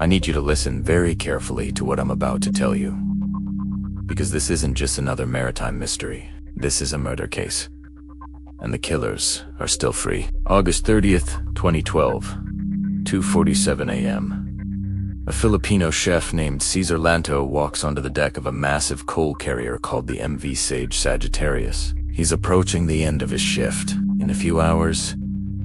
I need you to listen very carefully to what I'm about to tell you. Because this isn't just another maritime mystery. This is a murder case. And the killers are still free. August 30th, 2012, 2:47 a.m. A Filipino chef named Cesar Llanto walks onto the deck of a massive coal carrier called the MV Sage Sagittarius. He's approaching the end of his shift. In a few hours,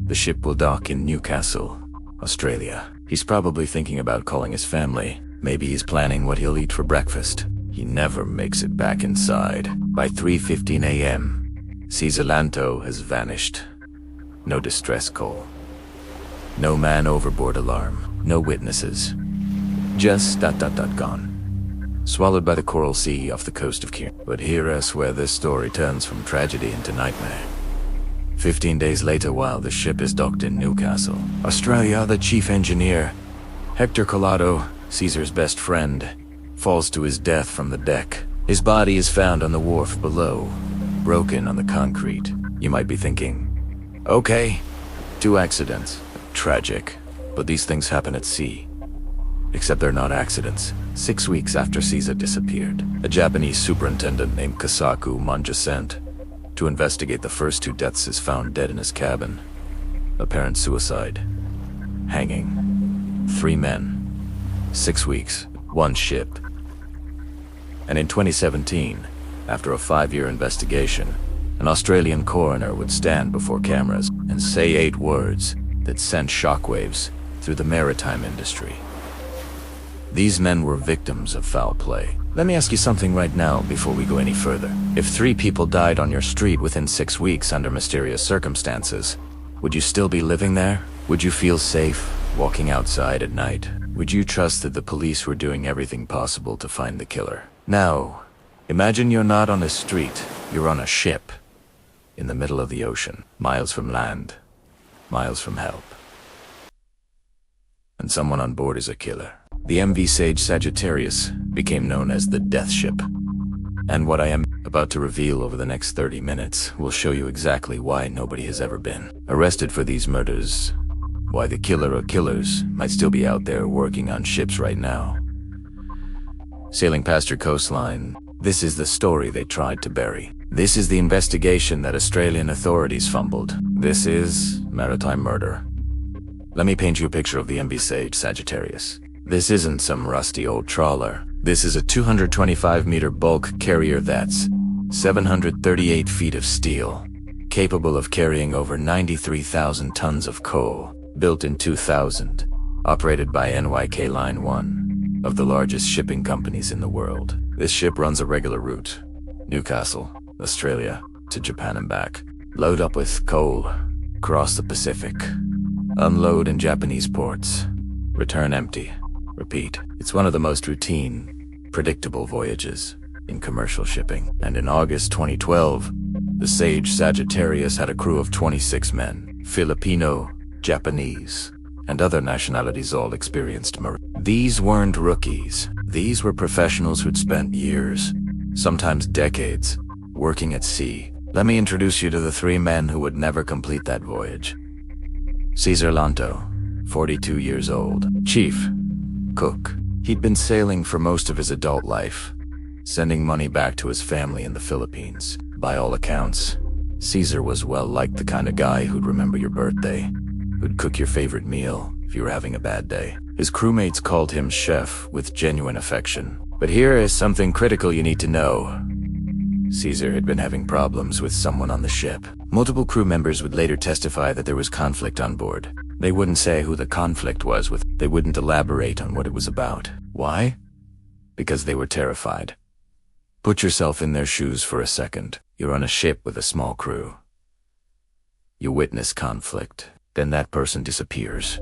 the ship will dock in Newcastle, Australia. He's probably thinking about calling his family. Maybe he's planning what he'll eat for breakfast. He never makes it back inside. By 3:15 a.m., Cesar Llanto has vanished. No distress call. No man overboard alarm. No witnesses. Just ... gone. Swallowed by the coral sea off the coast of Cairn. But here is where this story turns from tragedy into nightmare. 15 days later, while the ship is docked in Newcastle, Australia, the chief engineer, Hector Collado, Cesar's best friend, falls to his death from the deck. His body is found on the wharf below, broken on the concrete. You might be thinking, okay, 2 accidents. Tragic. But these things happen at sea. Except they're not accidents. 6 weeks after Cesar disappeared, a Japanese superintendent named Kasaku Manja sent to investigate the first 2 deaths is found dead in his cabin. Apparent suicide. Hanging. 3 men. 6 weeks. 1 ship. And in 2017, after a 5-year investigation, an Australian coroner would stand before cameras and say 8 words that sent shockwaves through the maritime industry. These men were victims of foul play. Let me ask you something right now before we go any further. If 3 people died on your street within 6 weeks under mysterious circumstances, would you still be living there? Would you feel safe walking outside at night? Would you trust that the police were doing everything possible to find the killer? Now, imagine you're not on a street, you're on a ship, in the middle of the ocean, miles from land, miles from help. And someone on board is a killer. The MV Sage Sagittarius became known as the Death Ship. And what I am about to reveal over the next 30 minutes will show you exactly why nobody has ever been arrested for these murders, why the killer or killers might still be out there working on ships right now. Sailing past your coastline, this is the story they tried to bury. This is the investigation that Australian authorities fumbled. This is maritime murder. Let me paint you a picture of the MV Sage Sagittarius. This isn't some rusty old trawler. This is a 225-meter bulk carrier that's 738 feet of steel, capable of carrying over 93,000 tons of coal, built in 2000, operated by NYK Line 1, of the largest shipping companies in the world. This ship runs a regular route, Newcastle, Australia, to Japan and back. Load up with coal, cross the Pacific, unload in Japanese ports, return empty. Repeat. It's one of the most routine, predictable voyages in commercial shipping. And in August 2012, the Sage Sagittarius had a crew of 26 men, Filipino, Japanese, and other nationalities, all experienced marine. These weren't rookies. These were professionals who'd spent years, sometimes decades, working at sea. Let me introduce you to the 3 men who would never complete that voyage. Cesar Llanto, 42 years old, chief, cook. He'd been sailing for most of his adult life, sending money back to his family in the Philippines. By all accounts, Cesar was well-liked, the kind of guy who'd remember your birthday, who'd cook your favorite meal if you were having a bad day. His crewmates called him chef with genuine affection. But here is something critical you need to know. Cesar had been having problems with someone on the ship. Multiple crew members would later testify that there was conflict on board. They wouldn't say who the conflict was with. They wouldn't elaborate on what it was about. Why? Because they were terrified. Put yourself in their shoes for a second. You're on a ship with a small crew. You witness conflict. Then that person disappears.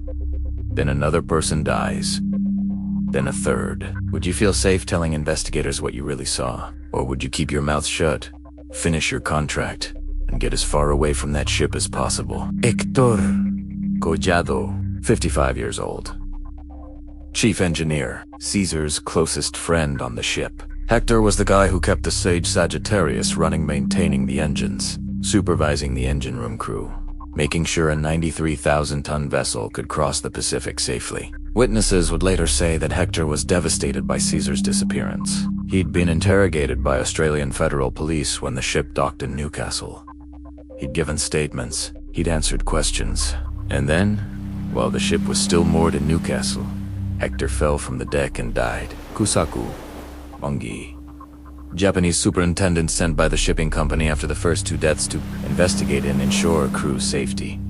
Then another person dies. Then a third. Would you feel safe telling investigators what you really saw? Or would you keep your mouth shut, finish your contract, and get as far away from that ship as possible? Hector Collado, 55 years old. Chief engineer, Cesar's closest friend on the ship. Hector was the guy who kept the Sage Sagittarius running, maintaining the engines, supervising the engine room crew, making sure a 93,000-ton vessel could cross the Pacific safely. Witnesses would later say that Hector was devastated by Cesar's disappearance. He'd been interrogated by Australian federal police when the ship docked in Newcastle. He'd given statements, he'd answered questions, and then, while the ship was still moored in Newcastle, Hector fell from the deck and died. Kusaku Mongi, Japanese superintendent sent by the shipping company after the first two deaths to investigate and ensure crew safety.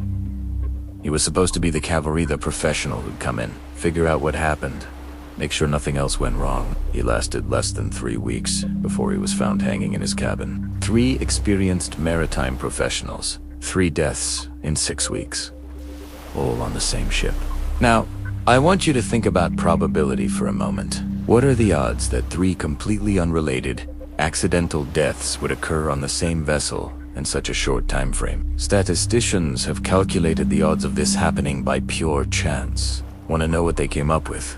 He was supposed to be the cavalry, the professional who'd come in, figure out what happened, make sure nothing else went wrong. He lasted less than 3 weeks before he was found hanging in his cabin. 3 experienced maritime professionals, 3 deaths in 6 weeks, all on the same ship. Now, I want you to think about probability for a moment. What are the odds that 3 completely unrelated, accidental deaths would occur on the same vessel in such a short time frame? Statisticians have calculated the odds of this happening by pure chance. Want to know what they came up with?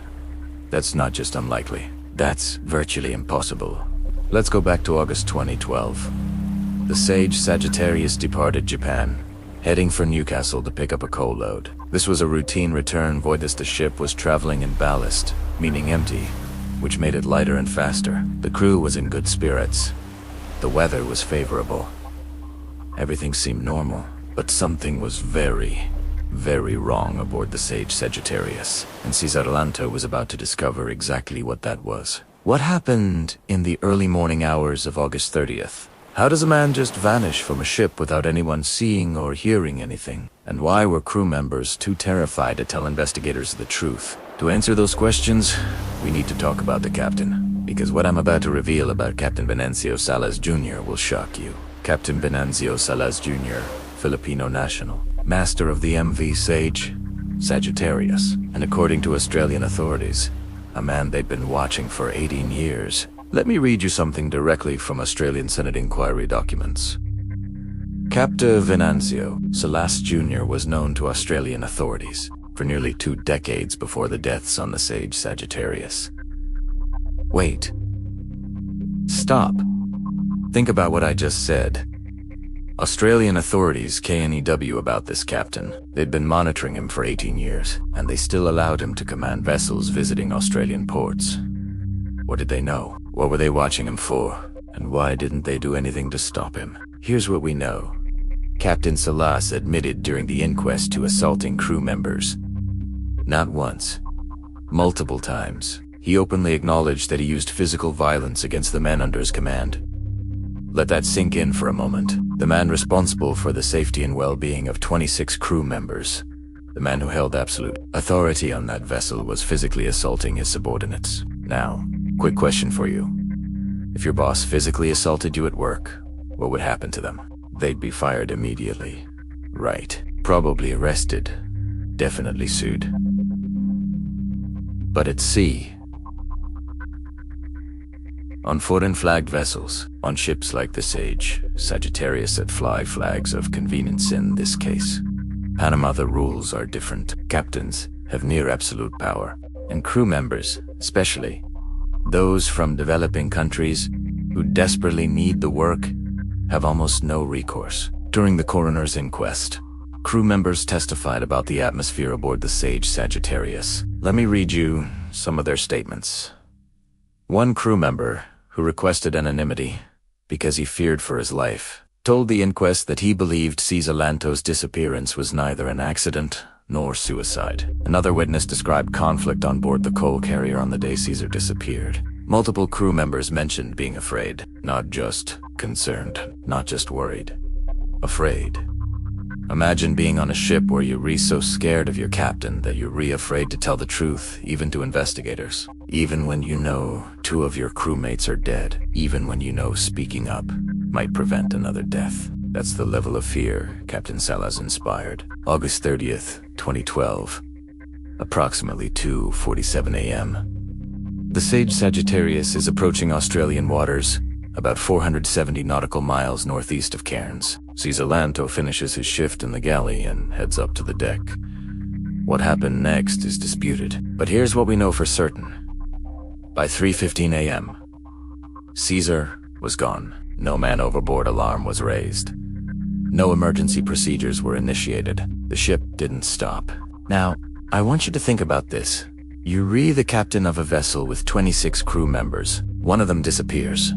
That's not just unlikely. That's virtually impossible. Let's go back to August 2012. The Sage Sagittarius departed Japan, heading for Newcastle to pick up a coal load. This was a routine return voyage as the ship was traveling in ballast, meaning empty, which made it lighter and faster. The crew was in good spirits. The weather was favorable. Everything seemed normal, but something was very wrong aboard the Sage Sagittarius, and Cesar Llanto was about to discover exactly what that was. What happened in the early morning hours of August 30th? How does a man just vanish from a ship without anyone seeing or hearing anything? And why were crew members too terrified to tell investigators the truth? To answer those questions, we need to talk about the captain, because what I'm about to reveal about Captain Venancio Salas Jr. will shock you. Captain Venancio Salas Jr., Filipino national, master of the MV Sage Sagittarius, and according to Australian authorities, a man they'd been watching for 18 years. Let me read you something directly from Australian Senate inquiry documents. Captain Venancio Salas Jr. was known to Australian authorities for nearly 2 decades before the deaths on the Sage Sagittarius. Wait. Stop. Think about what I just said. Australian authorities KNEW about this captain. They'd been monitoring him for 18 years, and they still allowed him to command vessels visiting Australian ports. What did they know? What were they watching him for? And why didn't they do anything to stop him? Here's what we know. Captain Salas admitted during the inquest to assaulting crew members. Not once. Multiple times. He openly acknowledged that he used physical violence against the men under his command. Let that sink in for a moment. The man responsible for the safety and well-being of 26 crew members, the man who held absolute authority on that vessel, was physically assaulting his subordinates. Now, quick question for you. If your boss physically assaulted you at work, what would happen to them? They'd be fired immediately. Right. Probably arrested. Definitely sued. But at sea, on foreign-flagged vessels, on ships like the Sage Sagittarius that fly flags of convenience in this case, Panama, the rules are different. Captains have near absolute power, and crew members, especially those from developing countries who desperately need the work, have almost no recourse. During the coroner's inquest, crew members testified about the atmosphere aboard the Sage Sagittarius. Let me read you some of their statements. One crew member, who requested anonymity because he feared for his life, told the inquest that he believed Cesar Llanto's disappearance was neither an accident nor suicide. Another witness described conflict on board the coal carrier on the day Cesar disappeared. Multiple crew members mentioned being afraid, not just concerned, not just worried. Afraid. Imagine being on a ship where you're so scared of your captain that you're afraid to tell the truth, even to investigators. Even when you know 2 of your crewmates are dead. Even when you know speaking up might prevent another death. That's the level of fear Captain Salas inspired. August 30th, 2012. Approximately 2:47 a.m. The Sage Sagittarius is approaching Australian waters, about 470 nautical miles northeast of Cairns. Cesar Llanto finishes his shift in the galley and heads up to the deck. What happened next is disputed, but here's what we know for certain. By 3:15 a.m., Cesar was gone. No man overboard alarm was raised. No emergency procedures were initiated. The ship didn't stop. Now, I want you to think about this. You're the captain of a vessel with 26 crew members. One of them disappears.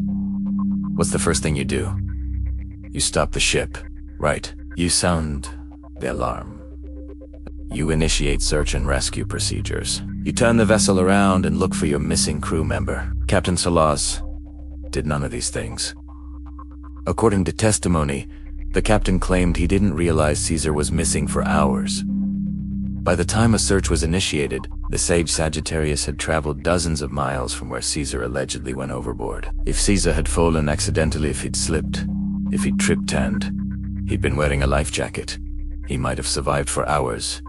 What's the first thing you do? You stop the ship, right? You sound the alarm. You initiate search and rescue procedures. You turn the vessel around and look for your missing crew member. Captain Salas did none of these things. According to testimony, the captain claimed he didn't realize Cesar was missing for hours. By the time a search was initiated, the Sage Sagittarius had traveled dozens of miles from where Cesar allegedly went overboard. If Cesar had fallen accidentally, if he'd slipped, if he'd tripped and he'd been wearing a life jacket, he might have survived for hours.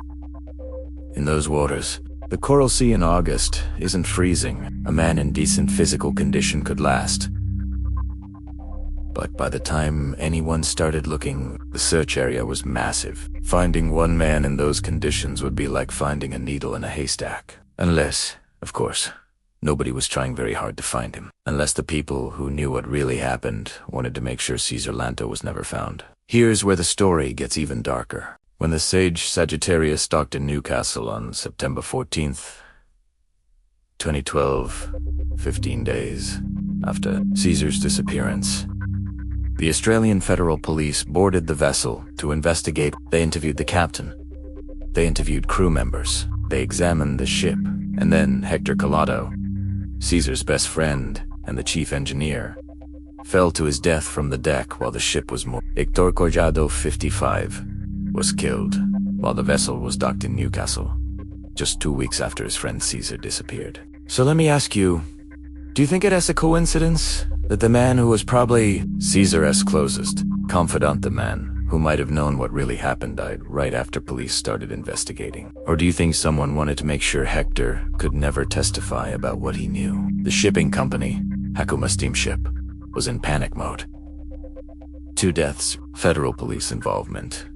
In those waters, the Coral Sea in August isn't freezing. A man in decent physical condition could last. But by the time anyone started looking, the search area was massive. Finding one man in those conditions would be like finding a needle in a haystack. Unless, of course, nobody was trying very hard to find him. Unless the people who knew what really happened wanted to make sure Cesar Llanto was never found. Here's where the story gets even darker. When the Sage Sagittarius docked in Newcastle on September 14th, 2012, 15 days after Cesar's disappearance, the Australian Federal Police boarded the vessel to investigate. They interviewed the captain. They interviewed crew members. They examined the ship. And then Hector Collado, Cesar's best friend and the chief engineer, fell to his death from the deck while the ship was moored. Hector Collado, 55, was killed while the vessel was docked in Newcastle, just 2 weeks after his friend Cesar disappeared. So let me ask you, do you think it is a coincidence that the man who was probably Cesar's closest confidant, the man who might have known what really happened, died right after police started investigating? Or do you think someone wanted to make sure Hector could never testify about what he knew? The shipping company, Hakuma Steamship, was in panic mode. 2 deaths, federal police involvement,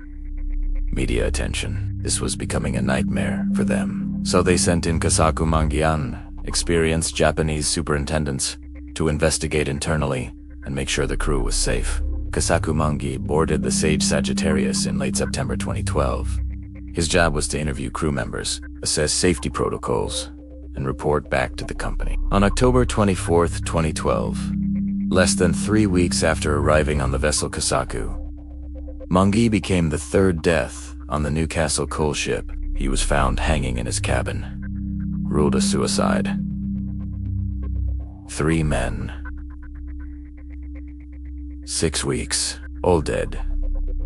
media attention. This was becoming a nightmare for them. So they sent in Kasaku Mangian, experienced Japanese superintendents, to investigate internally and make sure the crew was safe. Kasaku Mangi boarded the Sage Sagittarius in late September 2012. His job was to interview crew members, assess safety protocols, and report back to the company. On October 24, 2012, less than 3 weeks after arriving on the vessel Kasaku, Mangi became the 3rd death on the Newcastle coal ship. He was found hanging in his cabin, ruled a suicide. 3 men. 6 weeks, all dead,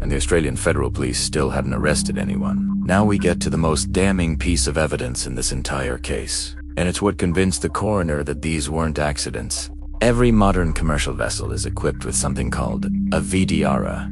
and the Australian Federal Police still hadn't arrested anyone. Now we get to the most damning piece of evidence in this entire case, and it's what convinced the coroner that these weren't accidents. Every modern commercial vessel is equipped with something called a VDR,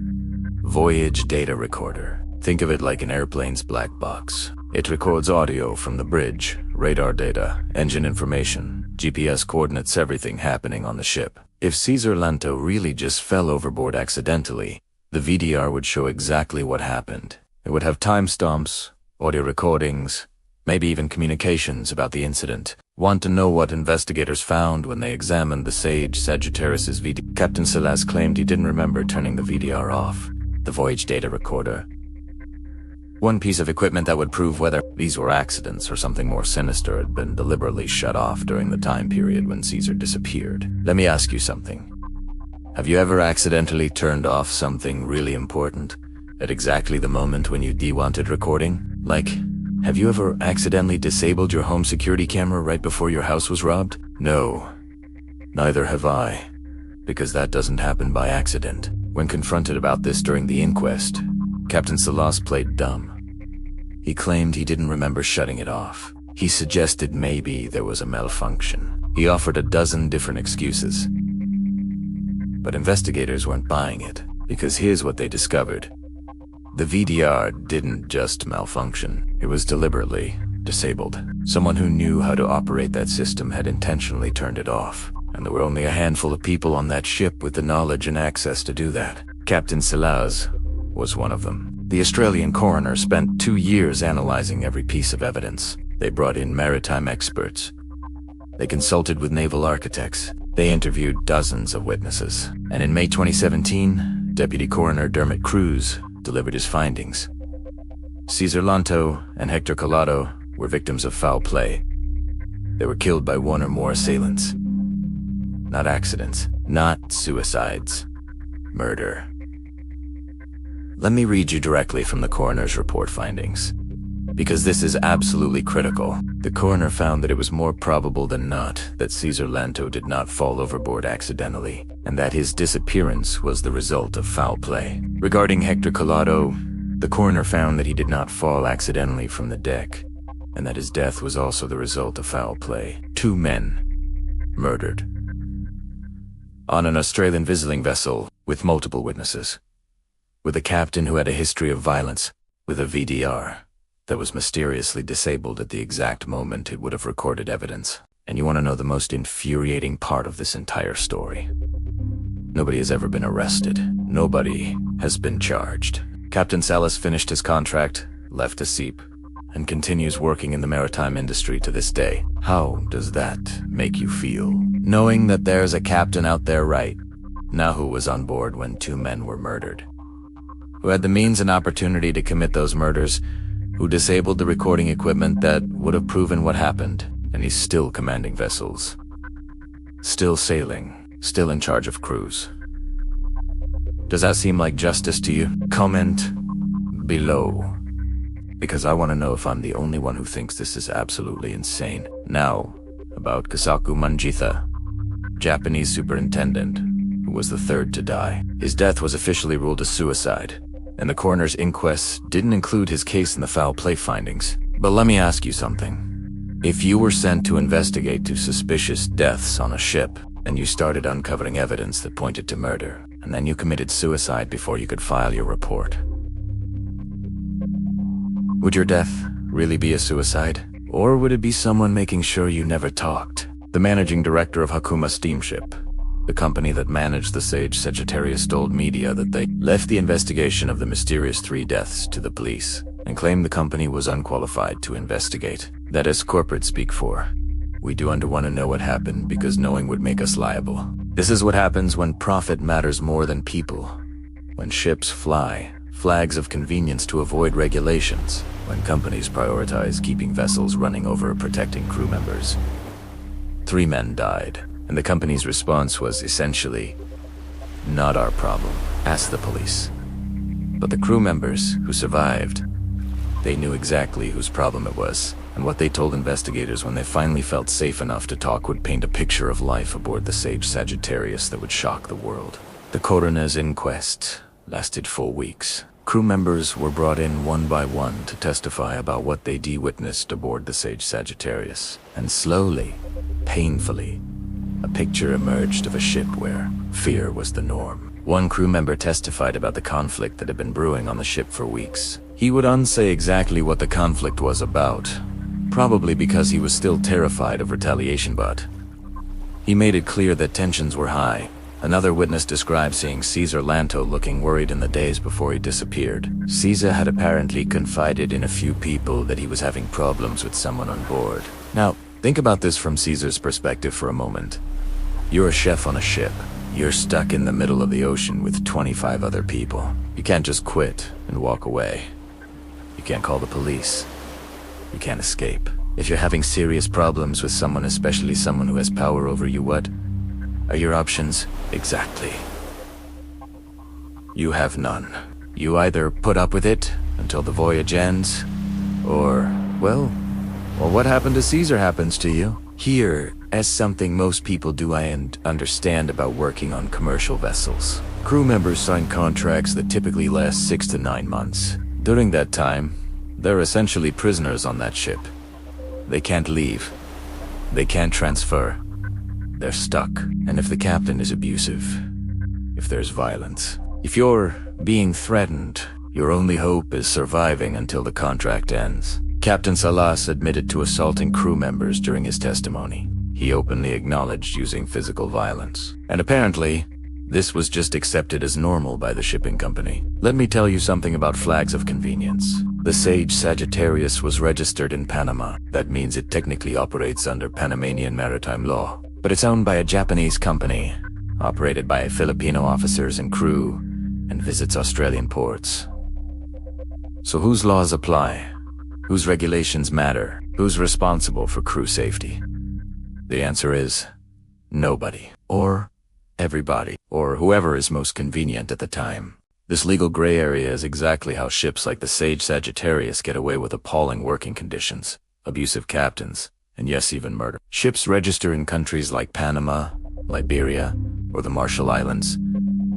Voyage Data Recorder. Think of it like an airplane's black box. It records audio from the bridge, radar data, engine information, GPS coordinates, everything happening on the ship. If Cesar Llanto really just fell overboard accidentally, the VDR would show exactly what happened. It would have timestamps, audio recordings, maybe even communications about the incident. Want to know what investigators found when they examined the Sage Sagittarius's VDR? Captain Salas claimed he didn't remember turning the VDR off, the Voyage Data Recorder. One piece of equipment that would prove whether these were accidents or something more sinister had been deliberately shut off during the time period when Cesar disappeared. Let me ask you something. Have you ever accidentally turned off something really important at exactly the moment when you dewanted recording? Like, have you ever accidentally disabled your home security camera right before your house was robbed? No, neither have I, because that doesn't happen by accident. When confronted about this during the inquest, Captain Salas played dumb. He claimed he didn't remember shutting it off. He suggested maybe there was a malfunction. He offered a dozen different excuses. But investigators weren't buying it, because here's what they discovered. The VDR didn't just malfunction. It was deliberately disabled. Someone who knew how to operate that system had intentionally turned it off, and there were only a handful of people on that ship with the knowledge and access to do that. Captain Salas was one of them. The Australian coroner spent 2 years analyzing every piece of evidence. They brought in maritime experts. They consulted with naval architects. They interviewed dozens of witnesses. And in May 2017, Deputy Coroner Dermot Crews delivered his findings. Cesar Llanto and Hector Collado were victims of foul play. They were killed by one or more assailants. Not accidents, not suicides. Murder. Let me read you directly from the coroner's report findings, because this is absolutely critical. The coroner found that it was more probable than not that Cesar Llanto did not fall overboard accidentally, and that his disappearance was the result of foul play. Regarding Hector Collado, the coroner found that he did not fall accidentally from the deck, and that his death was also the result of foul play. 2 men murdered on an Australian visiting vessel with multiple witnesses, with a captain who had a history of violence, with a VDR that was mysteriously disabled at the exact moment it would have recorded evidence. And you want to know the most infuriating part of this entire story? Nobody has ever been arrested. Nobody has been charged. Captain Salas finished his contract, left a SEEP, and continues working in the maritime industry to this day. How does that make you feel? Knowing that there's a captain out there right now who was on board when 2 men were murdered, who had the means and opportunity to commit those murders, who disabled the recording equipment that would have proven what happened, and he's still commanding vessels, still sailing, still in charge of crews. Does that seem like justice to you? Comment below, because I want to know if I'm the only one who thinks this is absolutely insane. Now, about Kasaku Manjitha, Japanese superintendent, who was the 3rd to die. His death was officially ruled a suicide, and the coroner's inquest didn't include his case in the foul play findings. But let me ask you something. If you were sent to investigate 2 suspicious deaths on a ship, and you started uncovering evidence that pointed to murder, and then you committed suicide before you could file your report, would your death really be a suicide? Or would it be someone making sure you never talked? The managing director of Hakuma Steamship, the company that managed the Sage Sagittarius, told media that they left the investigation of the mysterious 3 deaths to the police and claimed the company was unqualified to investigate. That is corporate speak for, we do want to know what happened because knowing would make us liable. This is what happens when profit matters more than people, when ships fly flags of convenience to avoid regulations, when companies prioritize keeping vessels running over protecting crew members. 3 men died, and the company's response was essentially, not our problem, ask the police. But the crew members who survived, they knew exactly whose problem it was, and what they told investigators when they finally felt safe enough to talk would paint a picture of life aboard the Sage Sagittarius that would shock the world. The coroner's inquest lasted 4 weeks. Crew members were brought in one by one to testify about what they witnessed aboard the Sage Sagittarius, and slowly, painfully, a picture emerged of a ship where fear was the norm. One crew member testified about the conflict that had been brewing on the ship for weeks. He would unsay exactly what the conflict was about, probably because he was still terrified of retaliation, but he made it clear that tensions were high. Another witness described seeing Cesar Llanto looking worried in the days before he disappeared. Cesar had apparently confided in a few people that he was having problems with someone on board. Now, think about this from Cesar's perspective for a moment. You're a chef on a ship. You're stuck in the middle of the ocean with 25 other people. You can't just quit and walk away. You can't call the police. You can't escape. If you're having serious problems with someone, especially someone who has power over you, what are your options? Exactly. You have none. You either put up with it until the voyage ends, or, well, what happened to Cesar happens to you. Here, as something most people do and understand about working on commercial vessels. Crew members sign contracts that typically last 6 to 9 months. During that time, they're essentially prisoners on that ship. They can't leave. They can't transfer. They're stuck. And if the captain is abusive, if there's violence, if you're being threatened, your only hope is surviving until the contract ends. Captain Salas admitted to assaulting crew members during his testimony. He openly acknowledged using physical violence. And apparently, this was just accepted as normal by the shipping company. Let me tell you something about flags of convenience. The Sage Sagittarius was registered in Panama. That means it technically operates under Panamanian maritime law. But it's owned by a Japanese company, operated by Filipino officers and crew, and visits Australian ports. So whose laws apply? Whose regulations matter? Who's responsible for crew safety? The answer is nobody, or everybody, or whoever is most convenient at the time. This legal gray area is exactly how ships like the Sage Sagittarius get away with appalling working conditions, abusive captains, and yes, even murder. Ships register in countries like Panama, Liberia, or the Marshall Islands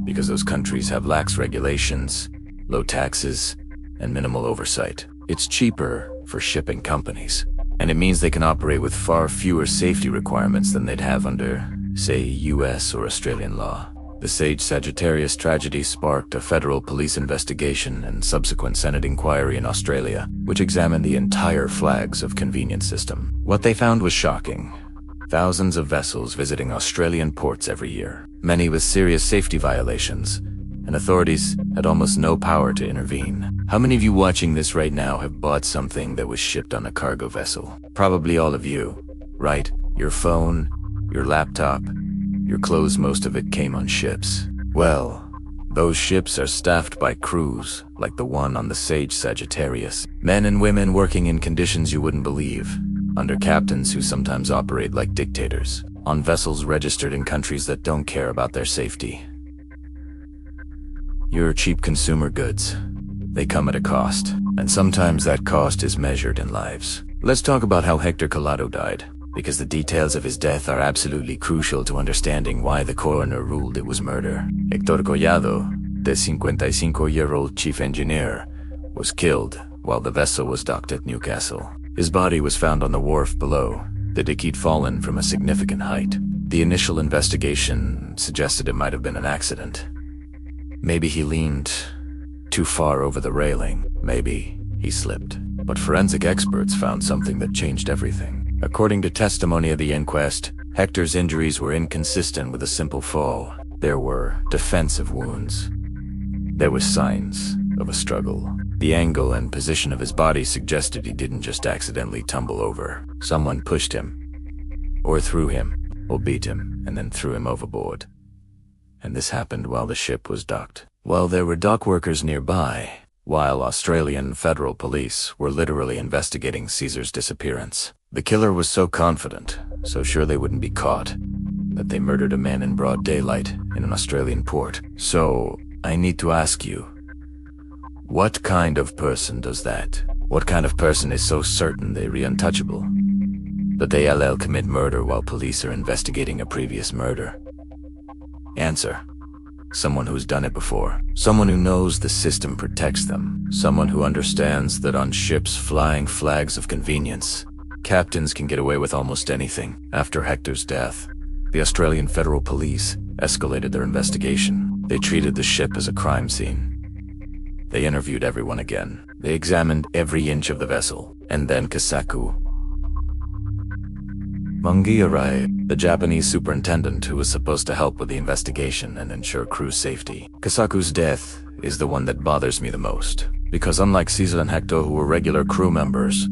because those countries have lax regulations, low taxes, and minimal oversight. It's cheaper for shipping companies, and it means they can operate with far fewer safety requirements than they'd have under, say, US or Australian law. The Sage Sagittarius tragedy sparked a federal police investigation and subsequent Senate inquiry in Australia, which examined the entire flags of convenience system. What they found was shocking. Thousands of vessels visiting Australian ports every year, many with serious safety violations, and authorities had almost no power to intervene. How many of you watching this right now have bought something that was shipped on a cargo vessel? Probably all of you, right? Your phone, your laptop, your clothes, most of it came on ships. Well, those ships are staffed by crews like the one on the Sage Sagittarius. Men and women working in conditions you wouldn't believe, under captains who sometimes operate like dictators, on vessels registered in countries that don't care about their safety. Your cheap consumer goods, they come at a cost, and sometimes that cost is measured in lives. Let's talk about how Hector Collado died, because the details of his death are absolutely crucial to understanding why the coroner ruled it was murder. Hector Collado, the 55-year-old chief engineer, was killed while the vessel was docked at Newcastle. His body was found on the wharf below. The deck he'd fallen from a significant height. The initial investigation suggested it might have been an accident. Maybe he leaned too far over the railing. Maybe he slipped. But forensic experts found something that changed everything. According to testimony of the inquest, Hector's injuries were inconsistent with a simple fall. There were defensive wounds. There were signs of a struggle. The angle and position of his body suggested he didn't just accidentally tumble over. Someone pushed him, or threw him, or beat him, and then threw him overboard. And this happened while the ship was docked. While there were dock workers nearby, while Australian federal police were literally investigating Cesar's disappearance. The killer was so confident, so sure they wouldn't be caught, that they murdered a man in broad daylight in an Australian port. So, I need to ask you, what kind of person does that? What kind of person is so certain they're untouchable, that they'll commit murder while police are investigating a previous murder? Answer. Someone who's done it before. Someone who knows the system protects them. Someone who understands that on ships flying flags of convenience, captains can get away with almost anything. After Hector's death, the Australian Federal Police escalated their investigation. They treated the ship as a crime scene. They interviewed everyone again. They examined every inch of the vessel. And then Kasaku Mangiarai, the Japanese superintendent who was supposed to help with the investigation and ensure crew safety. Kasaku's death is the one that bothers me the most, because unlike Cesar and Hector, who were regular crew members,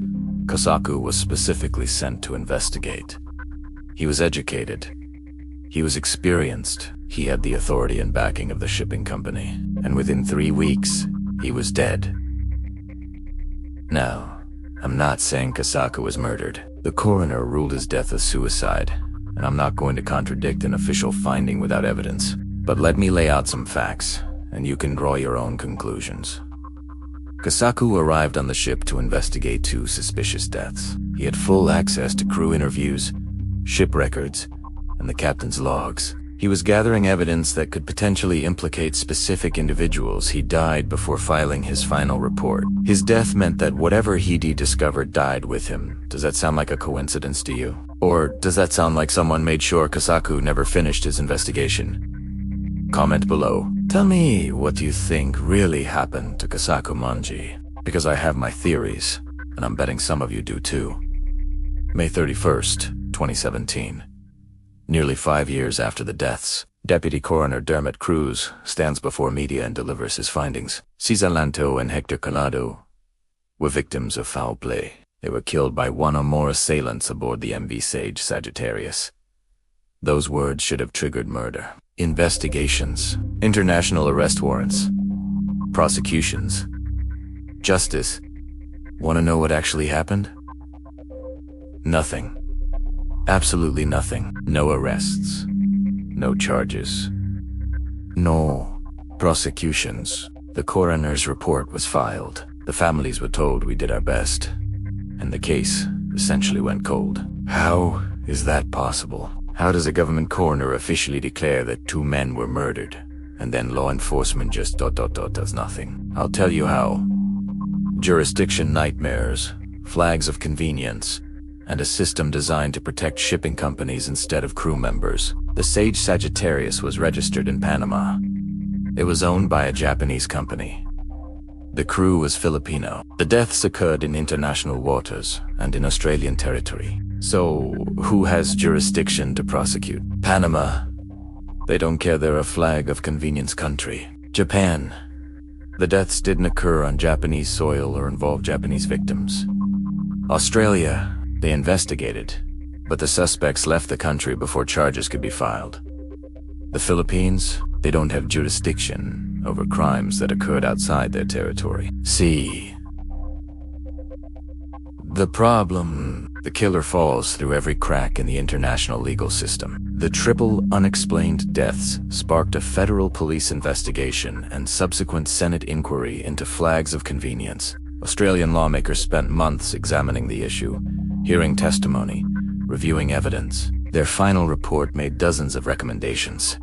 Kasaku was specifically sent to investigate. He was educated. He was experienced. He had the authority and backing of the shipping company. And within 3 weeks, he was dead. Now, I'm not saying Kasaku was murdered. The coroner ruled his death a suicide, and I'm not going to contradict an official finding without evidence. But let me lay out some facts, and you can draw your own conclusions. Kasaku arrived on the ship to investigate 2 suspicious deaths. He had full access to crew interviews, ship records, and the captain's logs. He was gathering evidence that could potentially implicate specific individuals. He died before filing his final report. His death meant that whatever he discovered died with him. Does that sound like a coincidence to you? Or does that sound like someone made sure Kasaku never finished his investigation? Comment below. Tell me what you think really happened to Kasaku Manji, because I have my theories, and I'm betting some of you do too. May 31st, 2017. Nearly 5 years after the deaths, Deputy Coroner Dermot Crews stands before media and delivers his findings. Cesar Llanto and Hector Collado were victims of foul play. They were killed by one or more assailants aboard the MV Sage Sagittarius. Those words should have triggered murder. Investigations, international arrest warrants, prosecutions, justice. Want to know what actually happened? Nothing. Absolutely nothing. No arrests. No charges. No prosecutions. The coroner's report was filed. The families were told we did our best. And the case essentially went cold. How is that possible? How does a government coroner officially declare that 2 men were murdered, and then law enforcement just does nothing? I'll tell you how. Jurisdiction nightmares, flags of convenience, and a system designed to protect shipping companies instead of crew members. The Sage Sagittarius was registered in Panama. It was owned by a Japanese company. The crew was Filipino. The deaths occurred in international waters and in Australian territory. So, who has jurisdiction to prosecute? Panama. They don't care, they're a flag of convenience country. Japan. The deaths didn't occur on Japanese soil or involve Japanese victims. Australia. They investigated, but the suspects left the country before charges could be filed. The Philippines. They don't have jurisdiction over crimes that occurred outside their territory. See. The problem, the killer falls through every crack in the international legal system. The triple unexplained deaths sparked a federal police investigation and subsequent Senate inquiry into flags of convenience. Australian lawmakers spent months examining the issue, hearing testimony, reviewing evidence. Their final report made dozens of recommendations.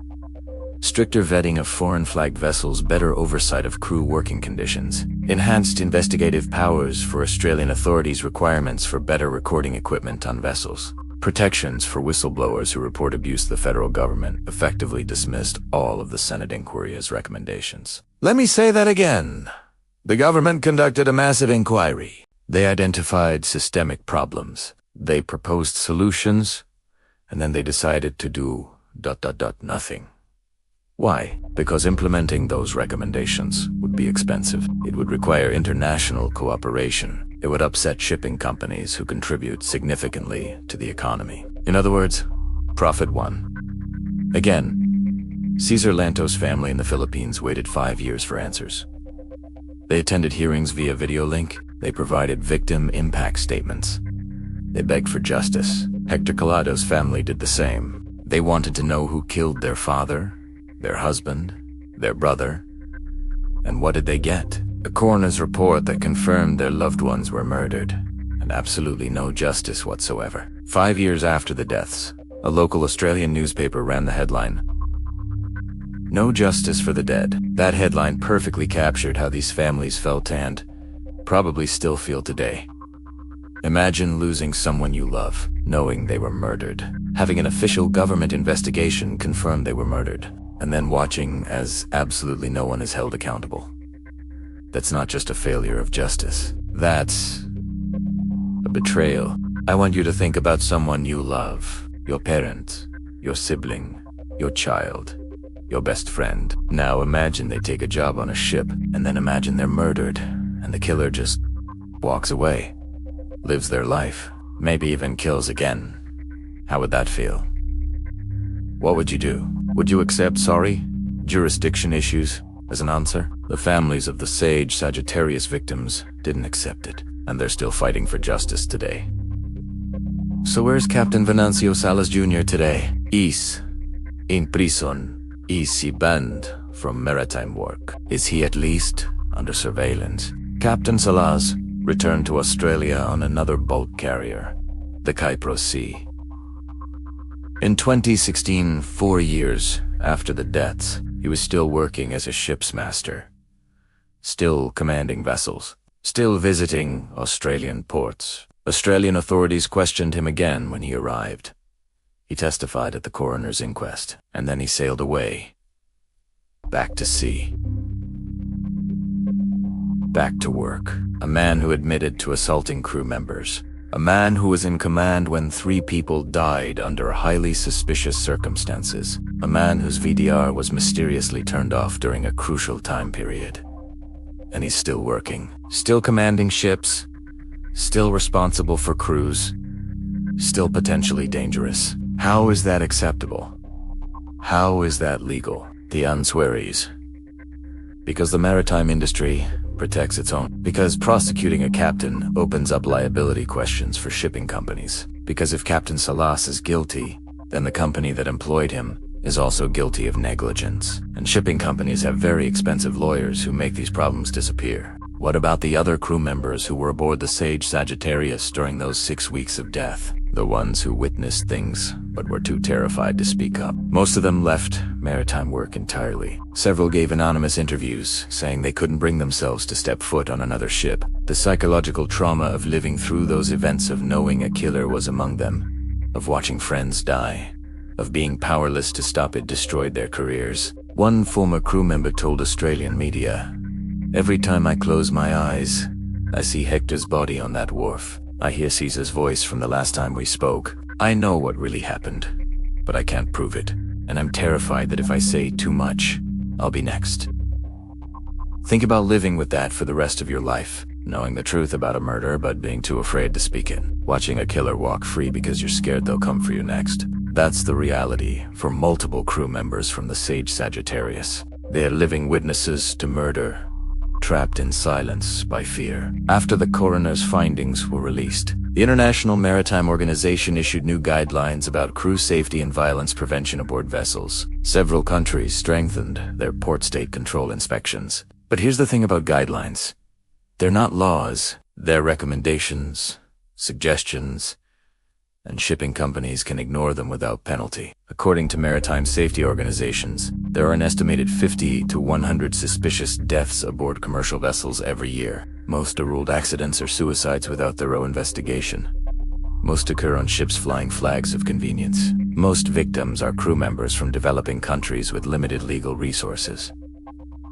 Stricter vetting of foreign-flagged vessels, better oversight of crew working conditions, enhanced investigative powers for Australian authorities, requirements for better recording equipment on vessels, protections for whistleblowers who report abuse. The federal government effectively dismissed all of the Senate inquiry as recommendations. Let me say that again. The government conducted a massive inquiry. They identified systemic problems. They proposed solutions, and then they decided to do ... nothing. Why? Because implementing those recommendations would be expensive. It would require international cooperation. It would upset shipping companies who contribute significantly to the economy. In other words, profit won. Again, Cesar Llanto's family in the Philippines waited 5 years for answers. They attended hearings via video link. They provided victim impact statements. They begged for justice. Hector Collado's family did the same. They wanted to know who killed their father, their husband, their brother. And what did they get? A coroner's report that confirmed their loved ones were murdered, and absolutely no justice whatsoever. 5 years after the deaths, a local Australian newspaper ran the headline, "No justice for the dead." That headline perfectly captured how these families felt and probably still feel today. Imagine losing someone you love, knowing they were murdered, having an official government investigation confirm they were murdered, and then watching as absolutely no one is held accountable. That's not just a failure of justice. That's a betrayal. I want you to think about someone you love, your parent, your sibling, your child, your best friend. Now imagine they take a job on a ship, and then imagine they're murdered, and the killer just walks away, lives their life, maybe even kills again. How would that feel? What would you do? Would you accept sorry, jurisdiction issues as an answer? The families of the Sage Sagittarius victims didn't accept it, and they're still fighting for justice today. So where's Captain Venancio Salas Jr. today? He's in prison. He's banned from maritime work. Is he at least under surveillance? Captain Salas returned to Australia on another bulk carrier, the Cyprus Sea. In 2016, 4 years after the deaths, he was still working as a ship's master, still commanding vessels, still visiting Australian ports. Australian authorities questioned him again when he arrived. He testified at the coroner's inquest, and then he sailed away, back to sea, back to work. A man who admitted to assaulting crew members. A man who was in command when 3 people died under highly suspicious circumstances. A man whose VDR was mysteriously turned off during a crucial time period. And he's still working, still commanding ships, still responsible for crews, still potentially dangerous. How is that acceptable? How is that legal? The answer because the maritime industry protects its own. Because prosecuting a captain opens up liability questions for shipping companies. Because if Captain Salas is guilty, then the company that employed him is also guilty of negligence. And shipping companies have very expensive lawyers who make these problems disappear. What about the other crew members who were aboard the Sage Sagittarius during those 6 weeks of death? The ones who witnessed things, but were too terrified to speak up. Most of them left maritime work entirely. Several gave anonymous interviews, saying they couldn't bring themselves to step foot on another ship. The psychological trauma of living through those events, of knowing a killer was among them, of watching friends die, of being powerless to stop it, destroyed their careers. One former crew member told Australian media, "Every time I close my eyes, I see Hector's body on that wharf. I hear Cesar's voice from the last time we spoke. I know what really happened, but I can't prove it. And I'm terrified that if I say too much, I'll be next." Think about living with that for the rest of your life, knowing the truth about a murder but being too afraid to speak it. Watching a killer walk free because you're scared they'll come for you next. That's the reality for multiple crew members from the Sage Sagittarius. They're living witnesses to murder, trapped in silence by fear. After the coroner's findings were released, the International Maritime Organization issued new guidelines about crew safety and violence prevention aboard vessels. Several countries strengthened their port state control inspections. But here's the thing about guidelines. They're not laws, they're recommendations, suggestions, and shipping companies can ignore them without penalty. According to maritime safety organizations, there are an estimated 50 to 100 suspicious deaths aboard commercial vessels every year. Most are ruled accidents or suicides without thorough investigation. Most occur on ships flying flags of convenience. Most victims are crew members from developing countries with limited legal resources.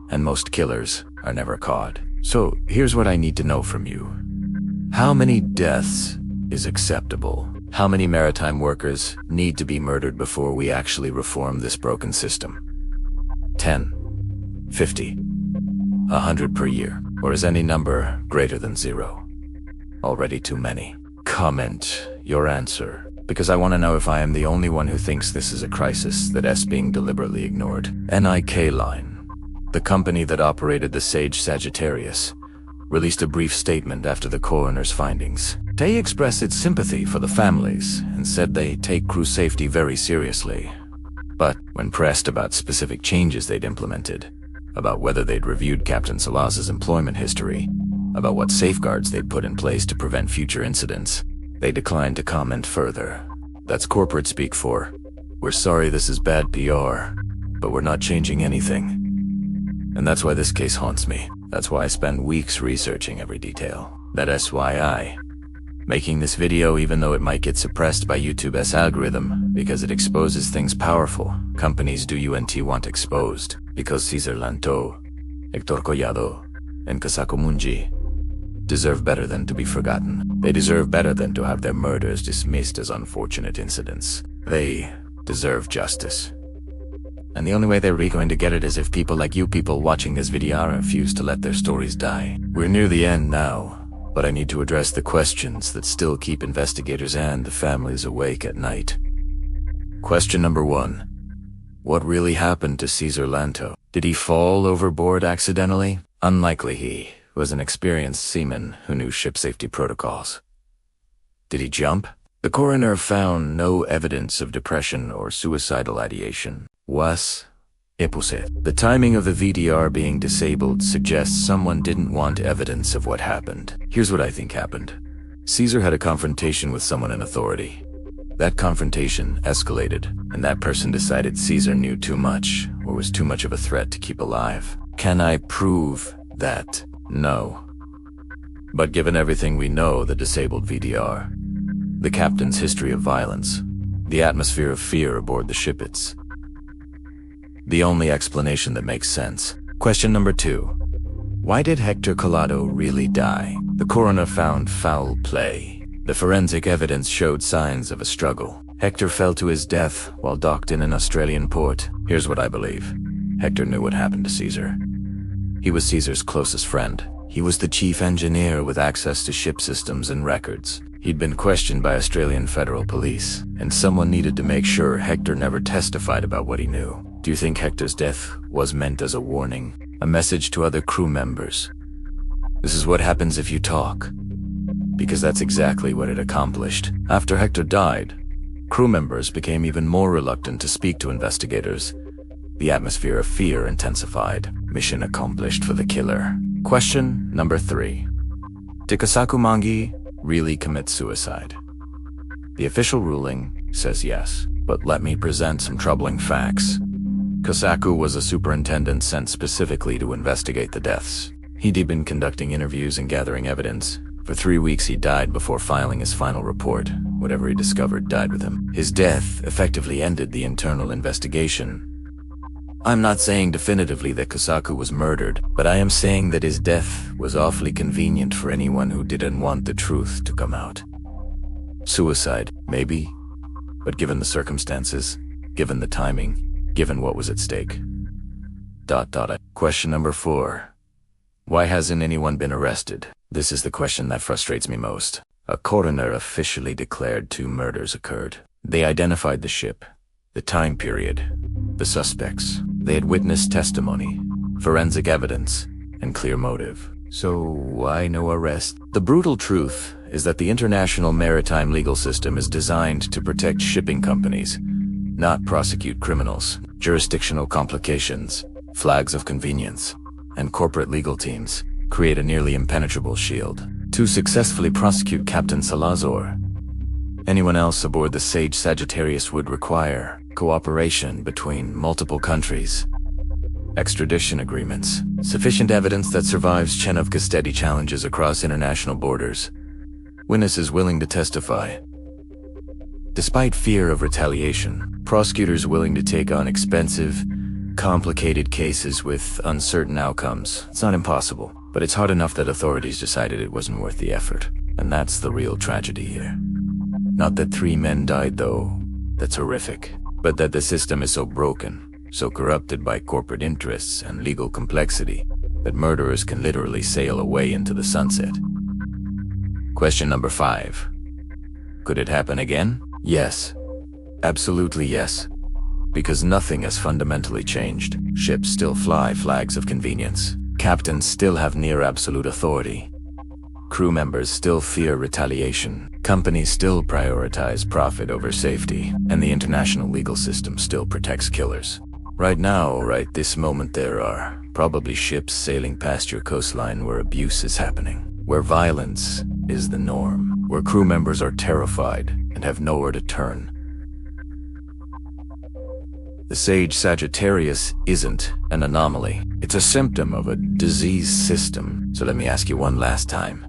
And most killers are never caught. So here's what I need to know from you. How many deaths is acceptable? How many maritime workers need to be murdered before we actually reform this broken system? 10, 50, 100 per year, or is any number greater than 0? Already too many. Comment your answer, because I want to know if I am the only one who thinks this is a crisis that is being deliberately ignored. NIK Line, the company that operated the Sage Sagittarius, released a brief statement after the coroner's findings. They expressed its sympathy for the families and said they take crew safety very seriously. But when pressed about specific changes they'd implemented, about whether they'd reviewed Captain Salas's employment history, about what safeguards they'd put in place to prevent future incidents, they declined to comment further. That's corporate speak for, "We're sorry this is bad PR, but we're not changing anything." And that's why this case haunts me. That's why I spend weeks researching every detail. That's why I making this video, even though it might get suppressed by YouTube's algorithm, because it exposes things powerful companies want exposed. Because Cesar Llanto, Hector Collado, and Kasako Munji deserve better than to be forgotten. They deserve better than to have their murders dismissed as unfortunate incidents. They deserve justice. And the only way they're going to get it is if people like you people watching this video refuse to let their stories die. We're near the end now, but I need to address the questions that still keep investigators and the families awake at night. Question number 1. What really happened to Cesar Llanto? Did he fall overboard accidentally? Unlikely. He was an experienced seaman who knew ship safety protocols. Did he jump? The coroner found no evidence of depression or suicidal ideation. Was opposite. The timing of the VDR being disabled suggests someone didn't want evidence of what happened. Here's what I think happened. Cesar had a confrontation with someone in authority. That confrontation escalated, and that person decided Cesar knew too much, or was too much of a threat to keep alive. Can I prove that? No. But given everything we know, the disabled VDR, the captain's history of violence, the atmosphere of fear aboard the ship, it's the only explanation that makes sense. Question number 2. Why did Hector Collado really die? The coroner found foul play. The forensic evidence showed signs of a struggle. Hector fell to his death while docked in an Australian port. Here's what I believe. Hector knew what happened to Cesar. He was Cesar's closest friend. He was the chief engineer with access to ship systems and records. He'd been questioned by Australian federal police, and someone needed to make sure Hector never testified about what he knew. Do you think Hector's death was meant as a warning? A message to other crew members? This is what happens if you talk. Because that's exactly what it accomplished. After Hector died, crew members became even more reluctant to speak to investigators. The atmosphere of fear intensified. Mission accomplished for the killer. Question number 3. Did Kosaku Mangi really commit suicide? The official ruling says yes, but let me present some troubling facts. Kosaku was a superintendent sent specifically to investigate the deaths. He'd been conducting interviews and gathering evidence. For 3 weeks he died before filing his final report. Whatever he discovered died with him. His death effectively ended the internal investigation. I'm not saying definitively that Kosaku was murdered, but I am saying that his death was awfully convenient for anyone who didn't want the truth to come out. Suicide, maybe, but given the circumstances, given the timing, given what was at stake. Question number 4. Why hasn't anyone been arrested? This is the question that frustrates me most. A coroner officially declared 2 murders occurred. They identified the ship, the time period, the suspects. They had witness testimony, forensic evidence, and clear motive. So why no arrest? The brutal truth is that the international maritime legal system is designed to protect shipping companies, not prosecute criminals. Jurisdictional complications, flags of convenience, and corporate legal teams create a nearly impenetrable shield. To successfully prosecute Captain Salazar, anyone else aboard the Sage Sagittarius would require cooperation between multiple countries, extradition agreements, sufficient evidence that survives chain of custody challenges across international borders, witnesses willing to testify. Despite fear of retaliation, prosecutors willing to take on expensive, complicated cases with uncertain outcomes. It's not impossible, but it's hard enough that authorities decided it wasn't worth the effort. And that's the real tragedy here. Not that 3 men died, though. That's horrific. But that the system is so broken, so corrupted by corporate interests and legal complexity, that murderers can literally sail away into the sunset. Question number 5. Could it happen again? Yes. Absolutely yes. Because nothing has fundamentally changed. Ships still fly flags of convenience. Captains still have near absolute authority. Crew members still fear retaliation. Companies still prioritize profit over safety. And the international legal system still protects killers. Right now, right this moment, there are probably ships sailing past your coastline where abuse is happening. Where violence is the norm. Where crew members are terrified and have nowhere to turn. The Sage Sagittarius isn't an anomaly. It's a symptom of a diseased system. So let me ask you one last time.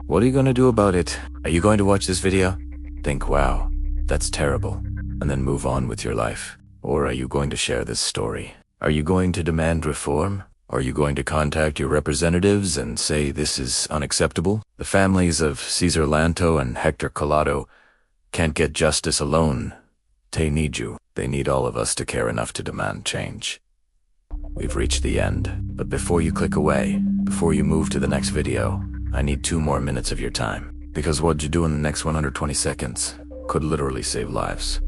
What are you going to do about it? Are you going to watch this video? Think, wow, that's terrible, and then move on with your life? Or are you going to share this story? Are you going to demand reform? Are you going to contact your representatives and say this is unacceptable? The families of Cesar Llanto and Hector Collado can't get justice alone. They need you. They need all of us to care enough to demand change. We've reached the end, but before you click away, before you move to the next video, I need 2 more minutes of your time, because what you do in the next 120 seconds could literally save lives.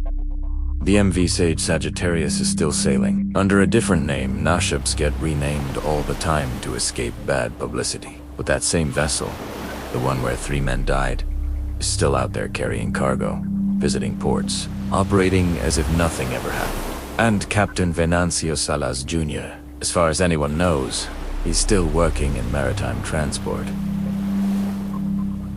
The MV Sage Sagittarius is still sailing. Under a different name, ships get renamed all the time to escape bad publicity. But that same vessel, the one where 3 men died, is still out there carrying cargo, visiting ports, operating as if nothing ever happened. And Captain Venancio Salas Jr., as far as anyone knows, he's still working in maritime transport.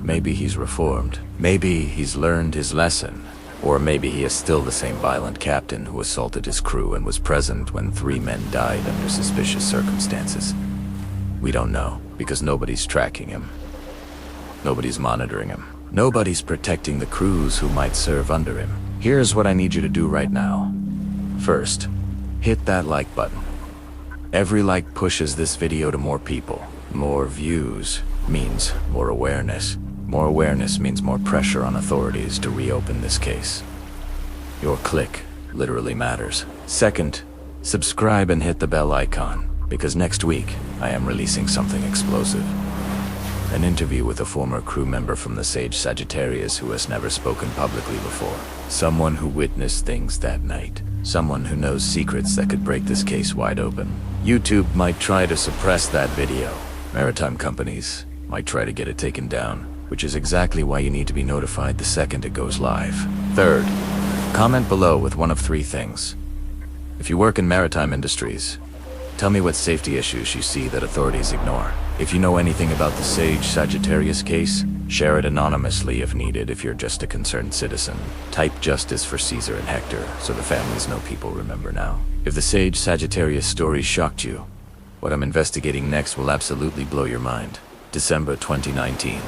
Maybe he's reformed. Maybe he's learned his lesson. Or maybe he is still the same violent captain who assaulted his crew and was present when 3 men died under suspicious circumstances. We don't know, because nobody's tracking him. Nobody's monitoring him. Nobody's protecting the crews who might serve under him. Here's what I need you to do right now. First, hit that like button. Every like pushes this video to more people. More views means more awareness. More awareness means more pressure on authorities to reopen this case. Your click literally matters. Second, subscribe and hit the bell icon, because next week I am releasing something explosive. An interview with a former crew member from the Sage Sagittarius who has never spoken publicly before. Someone who witnessed things that night. Someone who knows secrets that could break this case wide open. YouTube might try to suppress that video. Maritime companies might try to get it taken down, which is exactly why you need to be notified the second it goes live. Third, comment below with one of three things. If you work in maritime industries, tell me what safety issues you see that authorities ignore. If you know anything about the Sage Sagittarius case, share it anonymously if needed if you're just a concerned citizen. Type justice for Cesar and Hector so the families know people remember now. If the Sage Sagittarius story shocked you, what I'm investigating next will absolutely blow your mind. December 2019.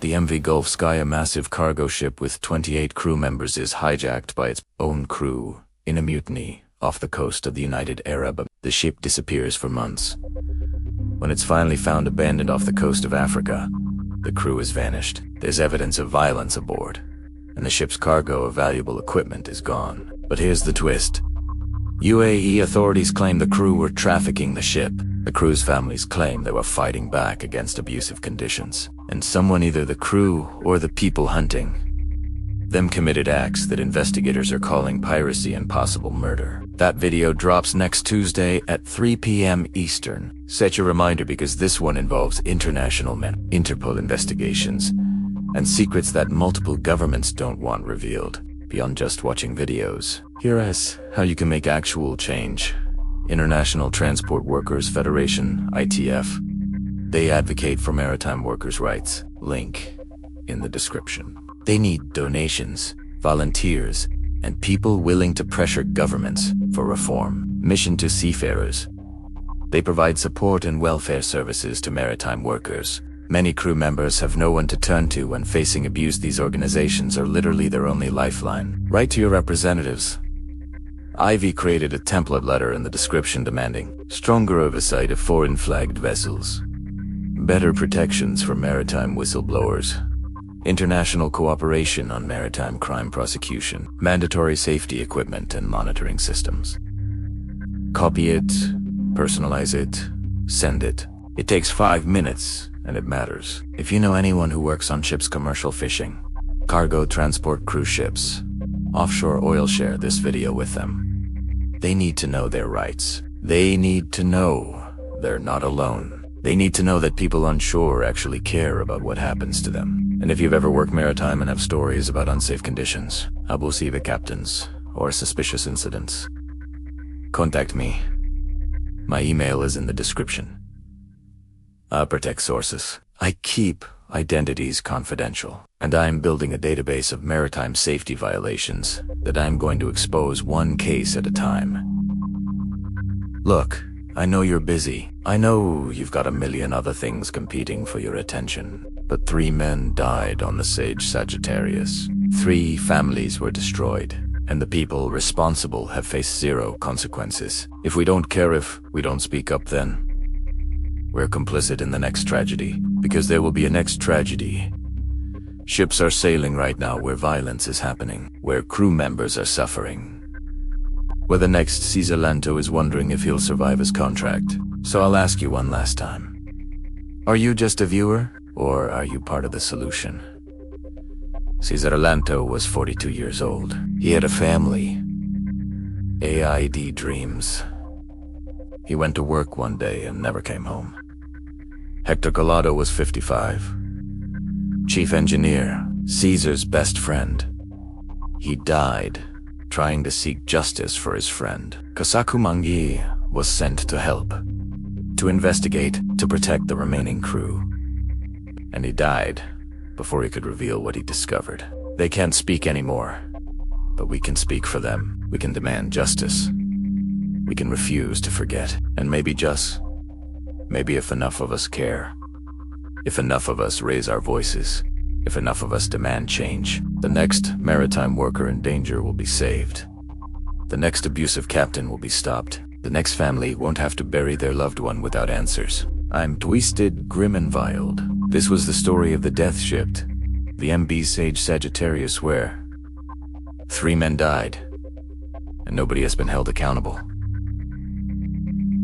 The MV Gulf Sky, a massive cargo ship with 28 crew members, is hijacked by its own crew in a mutiny off the coast of the United Arab Emirates. The ship disappears for months. When it's finally found abandoned off the coast of Africa, the crew has vanished. There's evidence of violence aboard, and the ship's cargo of valuable equipment is gone. But here's the twist. UAE authorities claim the crew were trafficking the ship. The crew's families claim they were fighting back against abusive conditions. And someone, either the crew or the people hunting them, committed acts that investigators are calling piracy and possible murder. That video drops next Tuesday at 3 p.m. Eastern. Set your reminder because this one involves international Interpol investigations and secrets that multiple governments don't want revealed. Beyond just watching videos, here is how you can make actual change. International Transport Workers Federation, ITF. They advocate for maritime workers' rights. Link in the description. They need donations, volunteers, and people willing to pressure governments for reform. Mission to seafarers. They provide support and welfare services to maritime workers. Many crew members have no one to turn to when facing abuse. These organizations are literally their only lifeline. Write to your representatives. Ivy created a template letter in the description demanding stronger oversight of foreign-flagged vessels, better protections for maritime whistleblowers, international cooperation on maritime crime prosecution, mandatory safety equipment and monitoring systems. Copy it, personalize it, send it. It takes 5 minutes, and it matters. If you know anyone who works on ships, commercial fishing, cargo transport, cruise ships, offshore oil, share this video with them. They need to know their rights. They need to know they're not alone. They need to know that people on shore actually care about what happens to them. And if you've ever worked maritime and have stories about unsafe conditions, abusive captains, or suspicious incidents, contact me. My email is in the description. I protect sources. I keep identities confidential. And I'm building a database of maritime safety violations that I'm going to expose one case at a time. Look, I know you're busy. I know you've got a million other things competing for your attention. But 3 men died on the Sage Sagittarius. 3 families were destroyed. And the people responsible have faced 0 consequences. If we don't care, if we don't speak up, then we're complicit in the next tragedy. Because there will be a next tragedy. Ships are sailing right now where violence is happening, where crew members are suffering, where the next Cesar Llanto is wondering if he'll survive his contract. So I'll ask you one last time. Are you just a viewer, or are you part of the solution? Cesar Llanto was 42 years old. He had a family. AID dreams. He went to work one day and never came home. Hector Collado was 55. Chief engineer, Cesar's best friend. He died trying to seek justice for his friend. Kasakumangi was sent to help, to investigate, to protect the remaining crew. And he died before he could reveal what he discovered. They can't speak anymore, but we can speak for them. We can demand justice. We can refuse to forget. And maybe if enough of us care, if enough of us raise our voices, if enough of us demand change, the next maritime worker in danger will be saved. The next abusive captain will be stopped. The next family won't have to bury their loved one without answers. I'm twisted, grim and viled. This was the story of the death ship, the MV Sage Sagittarius, where 3 men died, and nobody has been held accountable.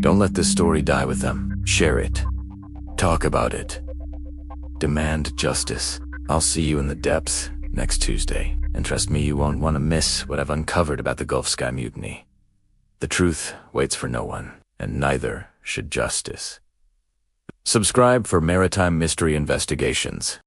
Don't let this story die with them. Share it. Talk about it. Demand justice. I'll see you in the depths next Tuesday, and trust me, you won't want to miss what I've uncovered about the Gulf Sky Mutiny. The truth waits for no one, and neither should justice. Subscribe for Maritime Mystery Investigations.